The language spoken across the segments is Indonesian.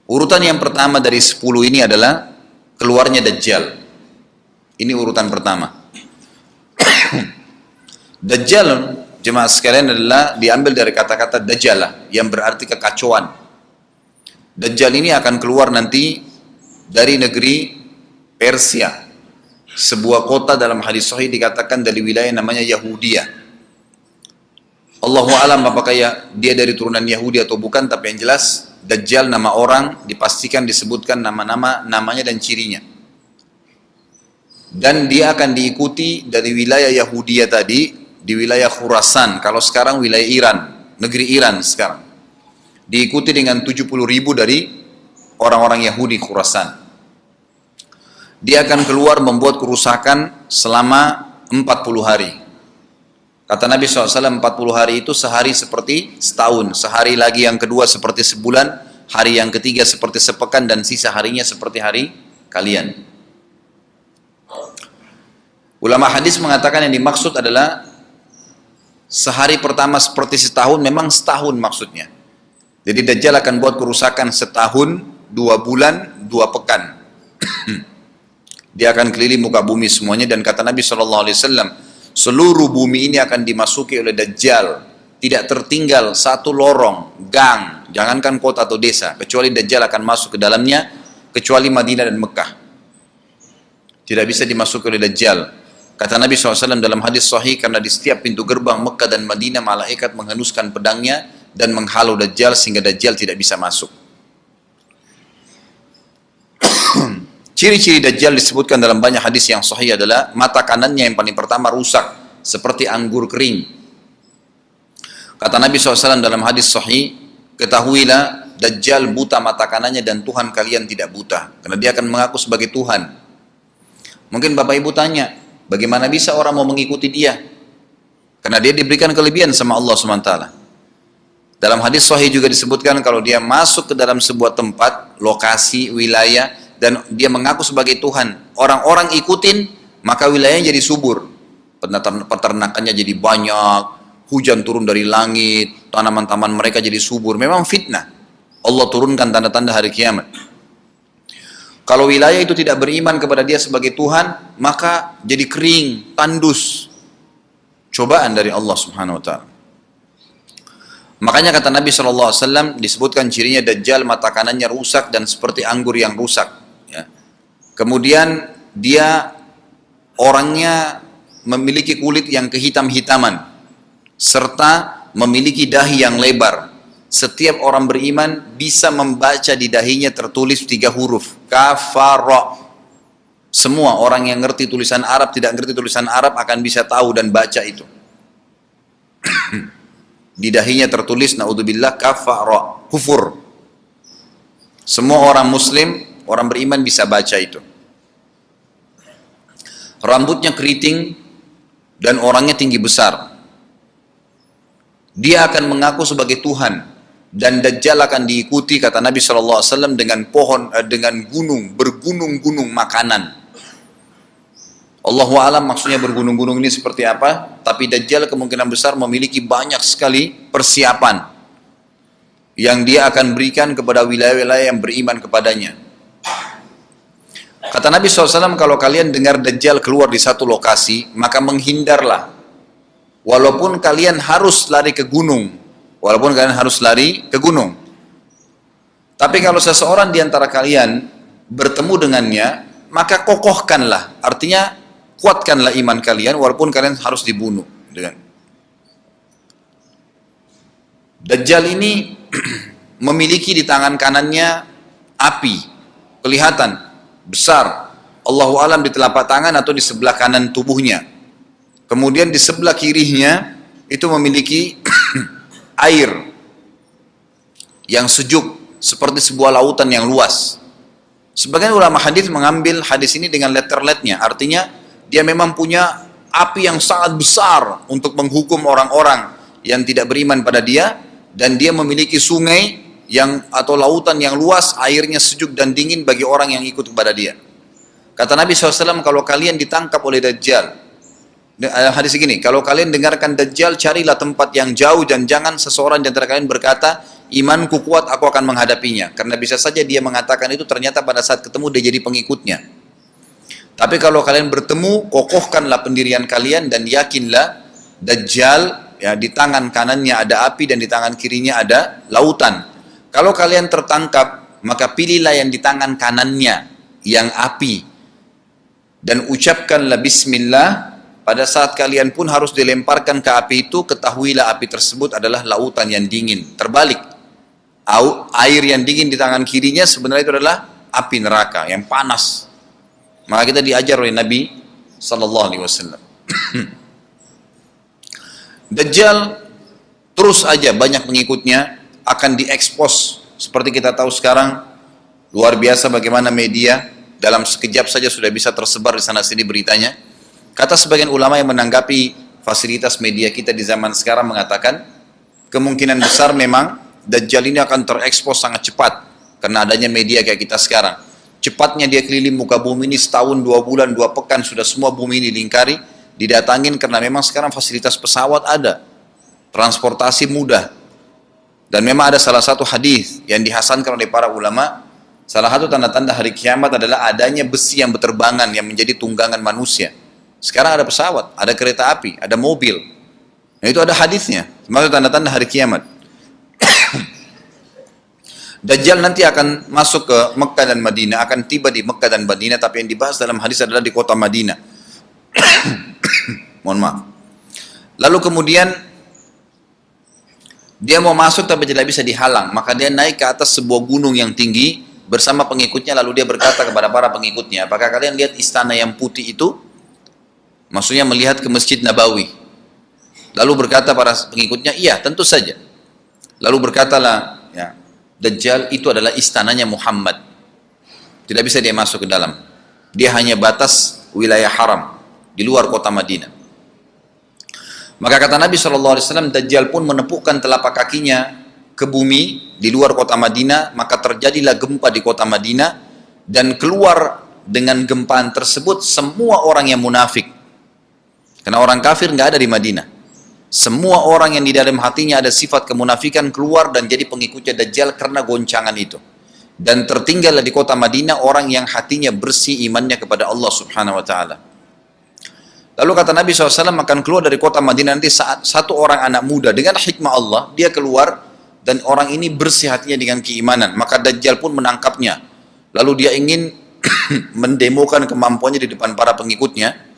Urutan yang pertama dari 10 ini adalah keluarnya Dajjal. Ini urutan pertama. Dajjal, jemaah sekalian, adalah diambil dari kata-kata Dajjalah yang berarti kekacauan. Dajjal ini akan keluar nanti dari negeri Persia. Sebuah kota dalam hadis sahih dikatakan dari wilayah namanya Yahudiyah. Allahu alam apakah dia dari turunan Yahudi atau bukan, tapi yang jelas Dajjal nama orang, dipastikan disebutkan namanya dan cirinya. Dan dia akan diikuti dari wilayah Yahudiyah tadi, di wilayah Khurasan, kalau sekarang wilayah Iran, negeri Iran sekarang. Diikuti dengan 70.000 dari orang-orang Yahudi Khurasan. Dia akan keluar membuat kerusakan selama 40 hari. Kata Nabi SAW, 40 hari itu sehari seperti setahun, sehari lagi yang kedua seperti sebulan, hari yang ketiga seperti sepekan, dan sisa harinya seperti hari kalian. Ulama hadis mengatakan yang dimaksud adalah sehari pertama seperti setahun, memang setahun maksudnya. Jadi Dajjal akan buat kerusakan setahun, 2 bulan, 2 pekan. Dia akan keliling muka bumi semuanya, dan kata Nabi SAW, seluruh bumi ini akan dimasuki oleh Dajjal. Tidak tertinggal satu lorong, gang, jangankan kota atau desa, kecuali Dajjal akan masuk ke dalamnya, kecuali Madinah dan Mekah. Tidak bisa dimasuki oleh Dajjal. Kata Nabi SAW dalam hadis sahih, karena di setiap pintu gerbang Mekah dan Madinah, malaikat menghenuskan pedangnya dan menghalau Dajjal sehingga Dajjal tidak bisa masuk. Ciri-ciri Dajjal disebutkan dalam banyak hadis yang sahih adalah mata kanannya yang paling pertama rusak, seperti anggur kering. Kata Nabi SAW dalam hadis sahih, ketahuilah Dajjal buta mata kanannya dan Tuhan kalian tidak buta. Karena dia akan mengaku sebagai Tuhan. Mungkin Bapak Ibu tanya, bagaimana bisa orang mau mengikuti dia? Karena dia diberikan kelebihan sama Allah SWT. Dalam hadis sahih juga disebutkan kalau dia masuk ke dalam sebuah tempat, lokasi, wilayah, dan dia mengaku sebagai Tuhan, orang-orang ikutin, maka wilayahnya jadi subur, peternakannya jadi banyak, hujan turun dari langit, tanaman-tanaman mereka jadi subur. Memang fitnah, Allah turunkan tanda-tanda hari kiamat. Kalau wilayah itu tidak beriman kepada dia sebagai Tuhan, maka jadi kering, tandus, cobaan dari Allah Subhanahu Wa Taala. Makanya kata Nabi SAW disebutkan cirinya Dajjal mata kanannya rusak dan seperti anggur yang rusak. Ya. Kemudian dia orangnya memiliki kulit yang kehitam-hitaman serta memiliki dahi yang lebar. Setiap orang beriman bisa membaca di dahinya tertulis 3 huruf kafara. Semua orang yang ngerti tulisan Arab, tidak ngerti tulisan Arab akan bisa tahu dan baca itu. Di dahinya tertulis naudzubillah kafara, kufur. Semua orang muslim, orang beriman bisa baca itu. Rambutnya keriting dan orangnya tinggi besar. Dia akan mengaku sebagai Tuhan dan Dajjal akan diikuti kata Nabi SAW dengan pohon, dengan gunung, bergunung-gunung makanan. Allahu alam maksudnya bergunung-gunung ini seperti apa, tapi Dajjal kemungkinan besar memiliki banyak sekali persiapan yang dia akan berikan kepada wilayah-wilayah yang beriman kepadanya. Kata Nabi SAW, kalau kalian dengar Dajjal keluar di satu lokasi, maka menghindarlah. Walaupun kalian harus lari ke gunung. Tapi kalau seseorang di antara kalian bertemu dengannya, maka kokohkanlah. Artinya, kuatkanlah iman kalian, walaupun kalian harus dibunuh. Dajjal ini memiliki di tangan kanannya api. Kelihatan. Besar, Allahu alam di telapak tangan atau di sebelah kanan tubuhnya. Kemudian di sebelah kirinya itu memiliki air yang sejuk seperti sebuah lautan yang luas. Sebagian ulama hadis mengambil hadis ini dengan letter-letternya, artinya dia memang punya api yang sangat besar untuk menghukum orang-orang yang tidak beriman pada dia, dan dia memiliki sungai atau lautan yang luas, airnya sejuk dan dingin bagi orang yang ikut kepada dia. Kata Nabi SAW, kalau kalian ditangkap oleh Dajjal, hadis begini, kalau kalian dengarkan Dajjal, carilah tempat yang jauh dan jangan seseorang di antara kalian berkata, imanku kuat, aku akan menghadapinya. Karena bisa saja dia mengatakan itu, ternyata pada saat ketemu dia jadi pengikutnya. Tapi kalau kalian bertemu, kokohkanlah pendirian kalian dan yakinlah Dajjal, ya, di tangan kanannya ada api dan di tangan kirinya ada lautan. Kalau kalian tertangkap, maka pilihlah yang di tangan kanannya, yang api. Dan ucapkanlah bismillah. Pada saat kalian pun harus dilemparkan ke api itu, ketahuilah api tersebut adalah lautan yang dingin. Terbalik, air yang dingin di tangan kirinya sebenarnya itu adalah api neraka yang panas. Maka kita diajar oleh Nabi SAW. Dajjal terus aja banyak pengikutnya, akan diekspos seperti kita tahu sekarang. Luar biasa bagaimana media dalam sekejap saja sudah bisa tersebar di sana sini beritanya. Kata sebagian ulama yang menanggapi fasilitas media kita di zaman sekarang mengatakan, kemungkinan besar memang Dajjal ini akan terekspos sangat cepat karena adanya media kayak kita sekarang. Cepatnya dia keliling muka bumi ini setahun, 2 bulan, 2 pekan sudah semua bumi ini dilingkari, didatangin karena memang sekarang fasilitas pesawat ada, transportasi mudah. Dan memang ada salah satu hadis yang dihasankan oleh para ulama, salah satu tanda-tanda hari kiamat adalah adanya besi yang berterbangan yang menjadi tunggangan manusia. Sekarang ada pesawat, ada kereta api, ada mobil. Nah, itu ada hadisnya. Maksud tanda-tanda hari kiamat. Dajjal nanti akan masuk ke Mekah dan Madinah, akan tiba di Mekah dan Madinah, tapi yang dibahas dalam hadis adalah di kota Madinah. Mohon maaf. Lalu kemudian dia mau masuk tapi tidak bisa dihalang, maka dia naik ke atas sebuah gunung yang tinggi bersama pengikutnya, lalu dia berkata kepada para pengikutnya, apakah kalian lihat istana yang putih itu? Maksudnya melihat ke Masjid Nabawi. Lalu berkata para pengikutnya, iya tentu saja. Lalu berkatalah, ya, Dajjal itu adalah istananya Muhammad. Tidak bisa dia masuk ke dalam. Dia hanya batas wilayah haram di luar kota Madinah. Maka kata Nabi SAW, Dajjal pun menepukkan telapak kakinya ke bumi di luar kota Madinah, maka terjadilah gempa di kota Madinah, dan keluar dengan gempaan tersebut semua orang yang munafik. Karena orang kafir nggak ada di Madinah. Semua orang yang di dalam hatinya ada sifat kemunafikan keluar dan jadi pengikutnya Dajjal karena goncangan itu. Dan tertinggallah di kota Madinah orang yang hatinya bersih imannya kepada Allah Subhanahu Wa Taala. Lalu kata Nabi SAW, akan keluar dari kota Madinah nanti saat satu orang anak muda dengan hikmah Allah, dia keluar dan orang ini bersih hatinya dengan keimanan. Maka Dajjal pun menangkapnya. Lalu dia ingin mendemokan kemampuannya di depan para pengikutnya.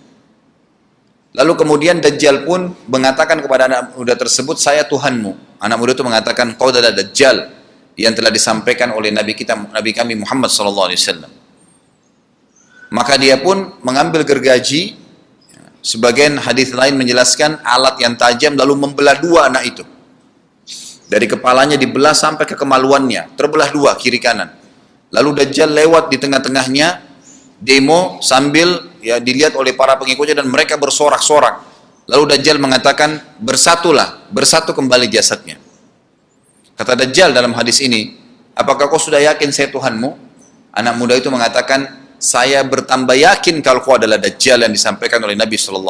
Lalu kemudian Dajjal pun mengatakan kepada anak muda tersebut, saya Tuhanmu. Anak muda itu mengatakan, kau adalah Dajjal yang telah disampaikan oleh Nabi kami Muhammad SAW. Maka dia pun mengambil gergaji, sebagian hadis lain menjelaskan alat yang tajam, lalu membelah dua anak itu. Dari kepalanya dibelah sampai ke kemaluannya, terbelah dua kiri kanan. Lalu Dajjal lewat di tengah-tengahnya, demo sambil ya dilihat oleh para pengikutnya dan mereka bersorak-sorak. Lalu Dajjal mengatakan, bersatulah, bersatu kembali jasadnya. Kata Dajjal dalam hadis ini, apakah kau sudah yakin saya Tuhanmu? Anak muda itu mengatakan, saya bertambah yakin kalau kau adalah Dajjal yang disampaikan oleh Nabi SAW.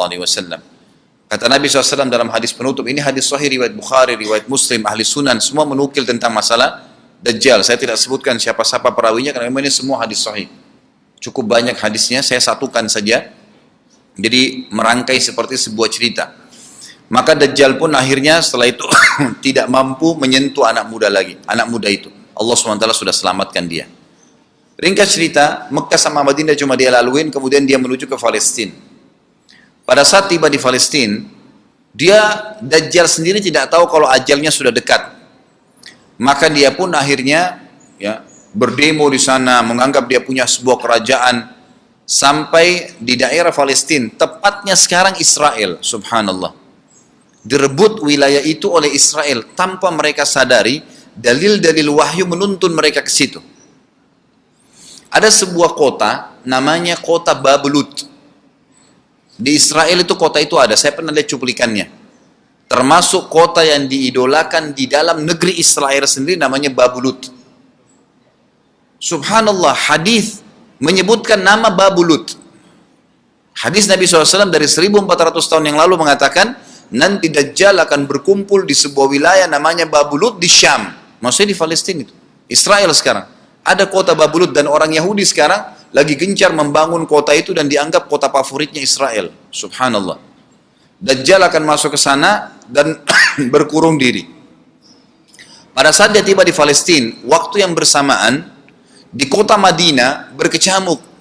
Kata Nabi SAW dalam hadis penutup, ini hadis sahih riwayat Bukhari, riwayat Muslim, ahli sunan, semua menukil tentang masalah Dajjal. Saya tidak sebutkan siapa-siapa perawinya karena memang ini semua hadis sahih. Cukup banyak hadisnya, saya satukan saja. Jadi merangkai seperti sebuah cerita. Maka Dajjal pun akhirnya setelah itu tidak mampu menyentuh anak muda lagi. Anak muda itu, Allah SWT sudah selamatkan dia. Ringkas cerita, Mekah sama Madinah cuma dia laluin, kemudian dia menuju ke Palestina. Pada saat tiba di Palestina, Dajjal sendiri tidak tahu kalau ajalnya sudah dekat. Maka dia pun akhirnya ya berdemo di sana, menganggap dia punya sebuah kerajaan sampai di daerah Palestina, tepatnya sekarang Israel, subhanallah. Direbut wilayah itu oleh Israel tanpa mereka sadari, dalil-dalil wahyu menuntun mereka ke situ. Ada sebuah kota namanya kota Babelut. Di Israel itu kota itu ada, saya pernah lihat cuplikannya. Termasuk kota yang diidolakan di dalam negeri Israel sendiri namanya Babelut. Subhanallah, hadis menyebutkan nama Babelut. Hadis Nabi SAW dari 1400 tahun yang lalu mengatakan, nanti Dajjal akan berkumpul di sebuah wilayah namanya Babulut di Syam. Maksudnya di Palestina itu. Israel sekarang. Ada kota Babulut dan orang Yahudi sekarang lagi gencar membangun kota itu dan dianggap kota favoritnya Israel. Subhanallah. Dajjal akan masuk ke sana dan berkurung diri. Pada saat dia tiba di Palestina, waktu yang bersamaan, di kota Madinah berkecamuk.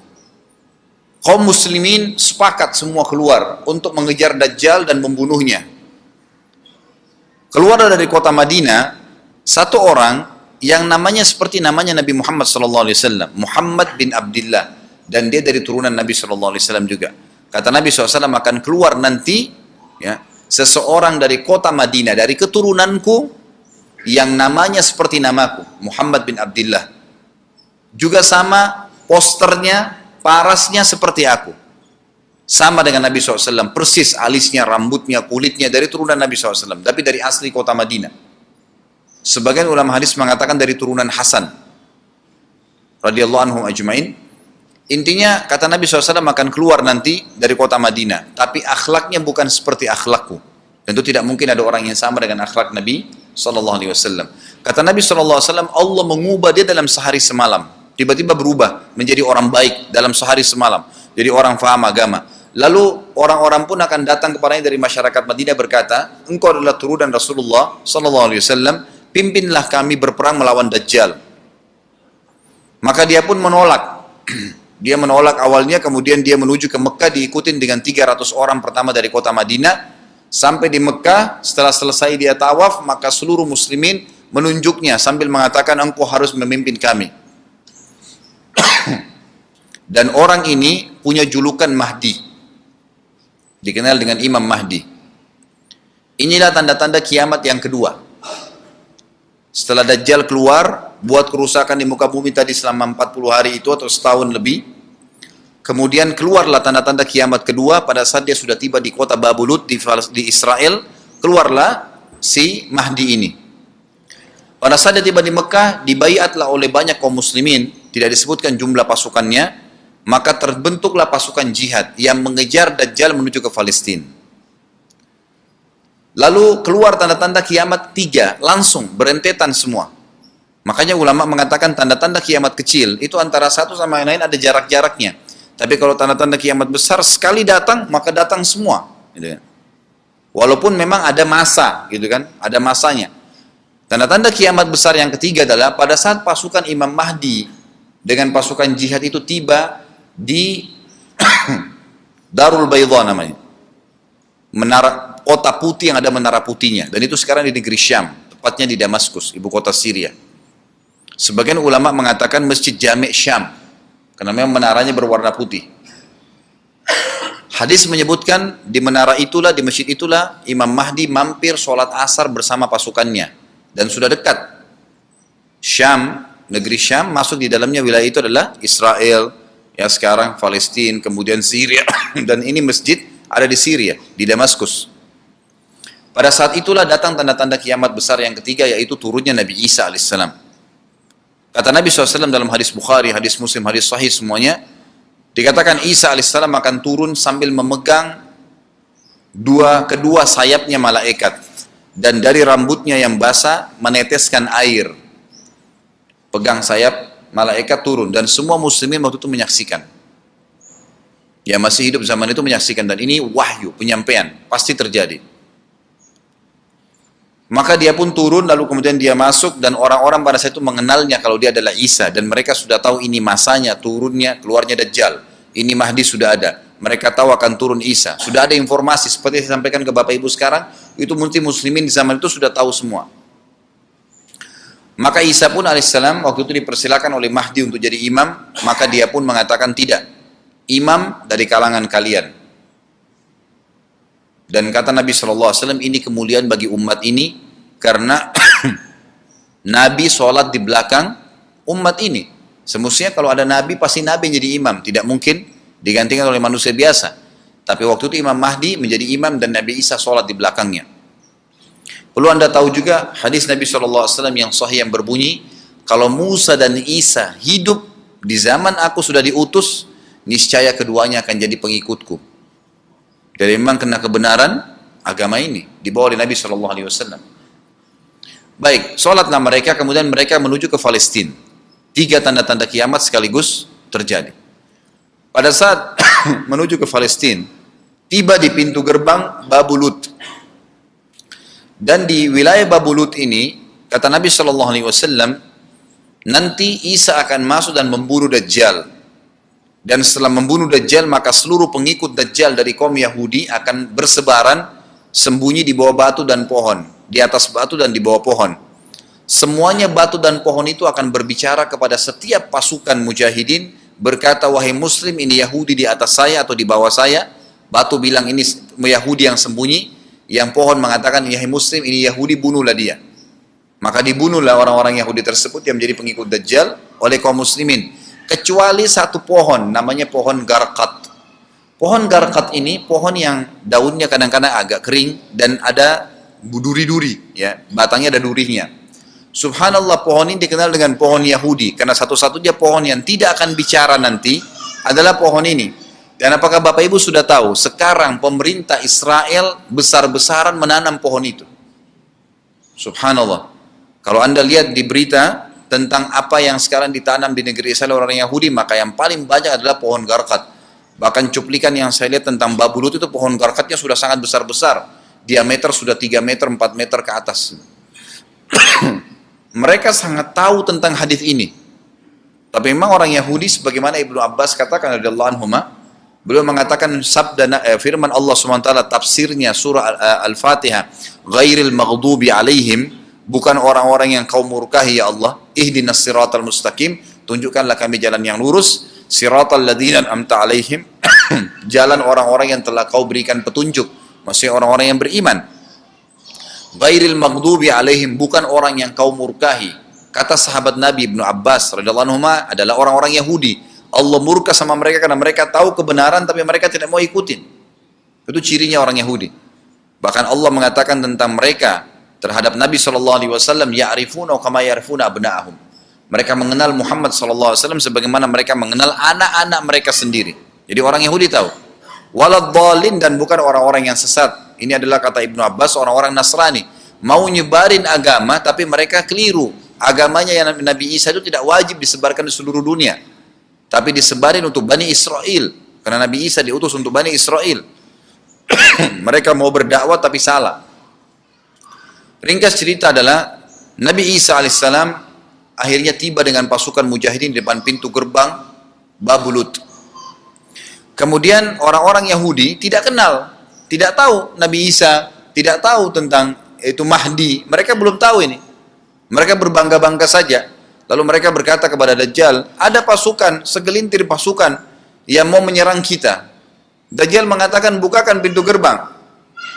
Kaum muslimin sepakat semua keluar untuk mengejar Dajjal dan membunuhnya. Keluar dari kota Madinah, satu orang yang namanya seperti namanya Nabi Muhammad SAW, Muhammad bin Abdullah, dan dia dari turunan Nabi SAW juga. Kata Nabi SAW akan keluar nanti, ya, seseorang dari kota Madinah, dari keturunanku, yang namanya seperti namaku, Muhammad bin Abdullah. Juga sama posternya, parasnya seperti aku. Sama dengan Nabi SAW, persis alisnya, rambutnya, kulitnya, dari turunan Nabi SAW, tapi dari asli kota Madinah. Sebagian ulama hadis mengatakan dari turunan Hasan radhiyallahu anhum ajmain. Intinya kata Nabi SAW akan keluar nanti dari kota Madinah, tapi akhlaknya bukan seperti akhlakku. Tentu tidak mungkin ada orang yang sama dengan akhlak Nabi SAW. Kata Nabi SAW, Allah mengubah dia dalam sehari semalam. Tiba-tiba berubah menjadi orang baik dalam sehari semalam, jadi orang faham agama. Lalu orang-orang pun akan datang kepadanya dari masyarakat Madinah berkata, engkau adalah turunan Rasulullah SAW, pimpinlah kami berperang melawan Dajjal. Maka dia pun menolak. Dia menolak awalnya, kemudian dia menuju ke Mekah diikutin dengan 300 orang pertama dari kota Madinah. Sampai di Mekah, setelah selesai dia tawaf, maka seluruh muslimin menunjuknya sambil mengatakan, engkau harus memimpin kami. Dan orang ini punya julukan Mahdi, dikenal dengan Imam Mahdi. Inilah tanda-tanda kiamat yang kedua. Setelah Dajjal keluar, buat kerusakan di muka bumi tadi selama 40 hari itu atau setahun lebih, kemudian keluarlah tanda-tanda kiamat kedua pada saat dia sudah tiba di kota Babulut di Israel. Keluarlah si Mahdi ini. Pada saat dia tiba di Mekah, dibaiatlah oleh banyak kaum muslimin, tidak disebutkan jumlah pasukannya, maka terbentuklah pasukan jihad yang mengejar Dajjal menuju ke Palestina. Lalu keluar tanda-tanda kiamat 3, langsung berentetan semua. Makanya ulama mengatakan tanda-tanda kiamat kecil itu antara satu sama yang lain ada jarak-jaraknya. Tapi kalau tanda-tanda kiamat besar sekali datang, maka datang semua. Gitu kan. Walaupun memang ada masa, gitu kan, ada masanya. Tanda-tanda kiamat besar yang ketiga adalah pada saat pasukan Imam Mahdi dengan pasukan jihad itu tiba di Darul Baydha namanya, menara kota putih yang ada menara putihnya, dan itu sekarang di negeri Syam, tepatnya di Damaskus, ibu kota Syria. Sebagian ulama mengatakan Masjid Jami' Syam, karena memang menaranya berwarna putih. Hadis menyebutkan di menara itulah, di masjid itulah Imam Mahdi mampir sholat asar bersama pasukannya, dan sudah dekat. Syam, negeri Syam, masuk di dalamnya wilayah itu adalah Israel, ya sekarang Palestina, kemudian Syria, dan ini masjid ada di Syria, di Damaskus. Pada saat itulah datang tanda-tanda kiamat besar yang ketiga, yaitu turunnya Nabi Isa alaihissalam. Kata Nabi SAW dalam hadis Bukhari, hadis Muslim, hadis Sahih semuanya, dikatakan Isa alaihissalam akan turun sambil memegang kedua sayapnya malaikat, dan dari rambutnya yang basah meneteskan air. Pegang sayap malaikat turun, dan semua muslimin waktu itu menyaksikan. Ya masih hidup zaman itu menyaksikan, dan ini wahyu, penyampaian, pasti terjadi. Maka dia pun turun, lalu kemudian dia masuk, dan orang-orang pada saat itu mengenalnya kalau dia adalah Isa, dan mereka sudah tahu ini masanya, turunnya, keluarnya Dajjal. Ini Mahdi sudah ada. Mereka tahu akan turun Isa. Sudah ada informasi, seperti yang saya sampaikan ke Bapak Ibu sekarang, itu muslimin di zaman itu sudah tahu semua. Maka Isa pun alaihissalam waktu itu dipersilakan oleh Mahdi untuk jadi imam, maka dia pun mengatakan tidak, imam dari kalangan kalian. Dan kata Nabi SAW, ini kemuliaan bagi umat ini, karena Nabi sholat di belakang umat ini. Semestinya kalau ada Nabi, pasti Nabi yang jadi imam, tidak mungkin digantikan oleh manusia biasa. Tapi waktu itu Imam Mahdi menjadi imam dan Nabi Isa sholat di belakangnya. Perlu anda tahu juga hadis Nabi SAW yang sahih yang berbunyi, kalau Musa dan Isa hidup di zaman aku sudah diutus, niscaya keduanya akan jadi pengikutku. Jadi memang kena kebenaran agama ini dibawa oleh Nabi Shallallahu Alaihi Wasallam. Baik, sholatlah mereka, kemudian mereka menuju ke Palestina. 3 tanda-tanda kiamat sekaligus terjadi. Pada saat menuju ke Palestina, tiba di pintu gerbang Babulut. Dan di wilayah Babulut ini, kata Nabi Shallallahu Alaihi Wasallam, nanti Isa akan masuk dan membunuh Dajjal. Dan setelah membunuh Dajjal, maka seluruh pengikut Dajjal dari kaum Yahudi akan bersebaran sembunyi di bawah batu dan pohon, di atas batu dan di bawah pohon. Semuanya batu dan pohon itu akan berbicara kepada setiap pasukan mujahidin, berkata, wahai muslim, ini Yahudi di atas saya atau di bawah saya. Batu bilang ini Yahudi yang sembunyi, yang pohon mengatakan, wahai muslim, ini Yahudi, bunuhlah dia. Maka dibunuhlah orang-orang Yahudi tersebut yang menjadi pengikut Dajjal oleh kaum muslimin. Kecuali satu pohon, namanya pohon Garqat. Pohon Garqat ini pohon yang daunnya kadang-kadang agak kering dan ada duri-duri, ya, batangnya ada durinya. Subhanallah, pohon ini dikenal dengan pohon Yahudi karena satu-satunya pohon yang tidak akan bicara nanti adalah pohon ini. Dan apakah Bapak Ibu sudah tahu sekarang pemerintah Israel besar-besaran menanam pohon itu? Subhanallah. Kalau Anda lihat di berita tentang apa yang sekarang ditanam di negeri Israel orang Yahudi, maka yang paling banyak adalah pohon Garqat. Bahkan cuplikan yang saya lihat tentang Babulut itu pohon Garqatnya sudah sangat besar-besar. Diameter sudah 3 meter, 4 meter ke atas. Mereka sangat tahu tentang hadis ini. Tapi memang orang Yahudi, sebagaimana Ibnu Abbas katakan radhiyallahu anhuma, beliau mengatakan sabda firman Allah SWT, tafsirnya surah Al-Fatihah, ghairil maghdubi alaihim, bukan orang-orang yang kau murkahi ya Allah, ihdinas siratal mustaqim, tunjukkanlah kami jalan yang lurus, siratal ladzina an'amta alaihim, jalan orang-orang yang telah kau berikan petunjuk, maksudnya orang-orang yang beriman. Ghairil maghdubi alaihim, bukan orang yang kau murkahi. Kata sahabat Nabi Ibnu Abbas radhiyallahu anhu adalah orang-orang Yahudi. Allah murka sama mereka karena mereka tahu kebenaran tapi mereka tidak mau ikutin. Itu cirinya orang Yahudi. Bahkan Allah mengatakan tentang mereka terhadap Nabi SAW, ya'rifuna kama ya'rifuna abna'ahum. Mereka mengenal Muhammad SAW sebagaimana mereka mengenal anak-anak mereka sendiri. Jadi orang Yahudi tahu. Waladhdallin, dan bukan orang-orang yang sesat. Ini adalah kata Ibnu Abbas, orang-orang Nasrani. Mau nyebarin agama tapi mereka keliru. Agamanya yang Nabi Isa itu tidak wajib disebarkan di seluruh dunia. Tapi disebarin untuk Bani Israel. Karena Nabi Isa diutus untuk Bani Israel. Mereka mau berdakwah tapi salah. Ringkas cerita adalah Nabi Isa alaihissalam akhirnya tiba dengan pasukan mujahidin di depan pintu gerbang Babulut. Kemudian orang-orang Yahudi tidak kenal, tidak tahu Nabi Isa, tidak tahu tentang itu Mahdi. Mereka belum tahu ini. Mereka berbangga-bangga saja. Lalu mereka berkata kepada Dajjal, ada pasukan, segelintir pasukan yang mau menyerang kita. Dajjal mengatakan, bukakan pintu gerbang.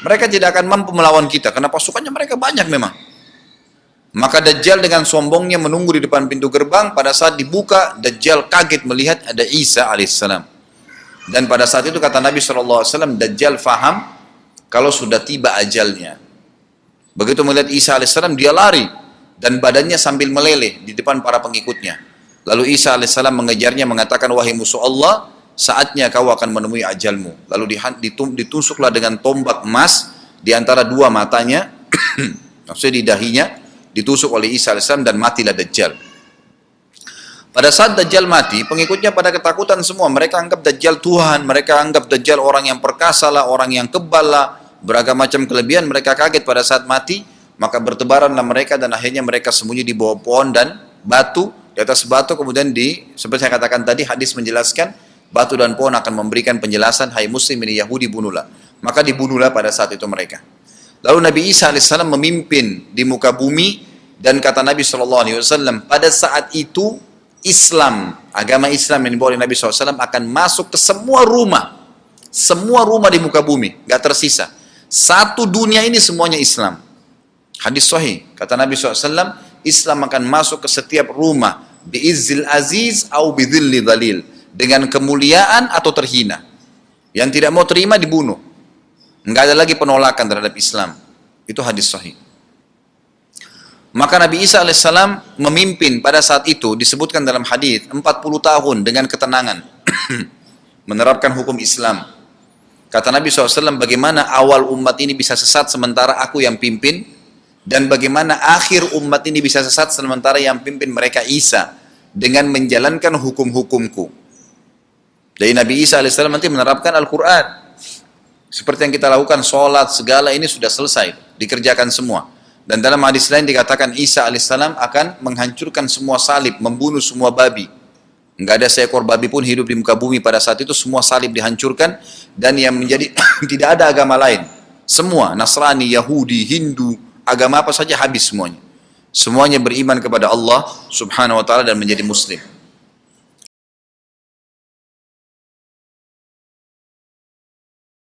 Mereka tidak akan mampu melawan kita karena pasukannya mereka banyak memang. Maka Dajjal dengan sombongnya menunggu di depan pintu gerbang. Pada saat dibuka, Dajjal kaget melihat ada Isa alaihissalam. Dan pada saat itu kata Nabi SAW, Dajjal faham kalau sudah tiba ajalnya. Begitu melihat Isa alaihissalam, dia lari dan badannya sambil meleleh di depan para pengikutnya. Lalu Isa alaihissalam mengejarnya mengatakan, wahai musuh Allah, saatnya kau akan menemui ajalmu. Lalu ditusuklah dengan tombak emas di antara dua matanya, maksudnya di dahinya, ditusuk oleh Isa AS dan matilah Dajjal. Pada saat Dajjal mati, pengikutnya pada ketakutan semua. Mereka anggap Dajjal Tuhan, mereka anggap Dajjal orang yang perkasa lah, orang yang kebal lah, beragam macam kelebihan. Mereka kaget pada saat mati, maka bertebaranlah mereka dan akhirnya mereka sembunyi di bawah pohon dan batu, di atas batu. Kemudian seperti saya katakan tadi, hadis menjelaskan, batu dan pohon akan memberikan penjelasan, hai muslim ini Yahudi, bunuhlah. Maka dibunuhlah pada saat itu mereka. Lalu Nabi Isa AS memimpin di muka bumi, dan kata Nabi SAW, pada saat itu Islam, agama Islam yang dibawa oleh Nabi SAW akan masuk ke semua rumah di muka bumi, gak tersisa. Satu dunia ini semuanya Islam. Hadis sahih, kata Nabi SAW, Islam akan masuk ke setiap rumah, bi'izzil aziz au bidzilli dhalil, dengan kemuliaan atau terhina. Yang tidak mau terima dibunuh. Enggak ada lagi penolakan terhadap Islam. Itu hadis sahih. Maka Nabi Isa alaihissalam memimpin pada saat itu, disebutkan dalam hadis 40 tahun dengan ketenangan menerapkan hukum Islam. Kata Nabi SAW, bagaimana awal umat ini bisa sesat sementara aku yang pimpin, dan bagaimana akhir umat ini bisa sesat sementara yang pimpin mereka Isa, dengan menjalankan hukum-hukumku. Jadi Nabi Isa AS nanti menerapkan Al-Quran. Seperti yang kita lakukan, sholat, segala ini sudah selesai, dikerjakan semua. Dan dalam hadis lain dikatakan Isa AS akan menghancurkan semua salib, membunuh semua babi. Enggak ada seekor babi pun hidup di muka bumi pada saat itu, semua salib dihancurkan, dan yang menjadi tidak ada agama lain. Semua, Nasrani, Yahudi, Hindu, agama apa saja habis semuanya. Semuanya beriman kepada Allah subhanahu wa ta'ala dan menjadi muslim.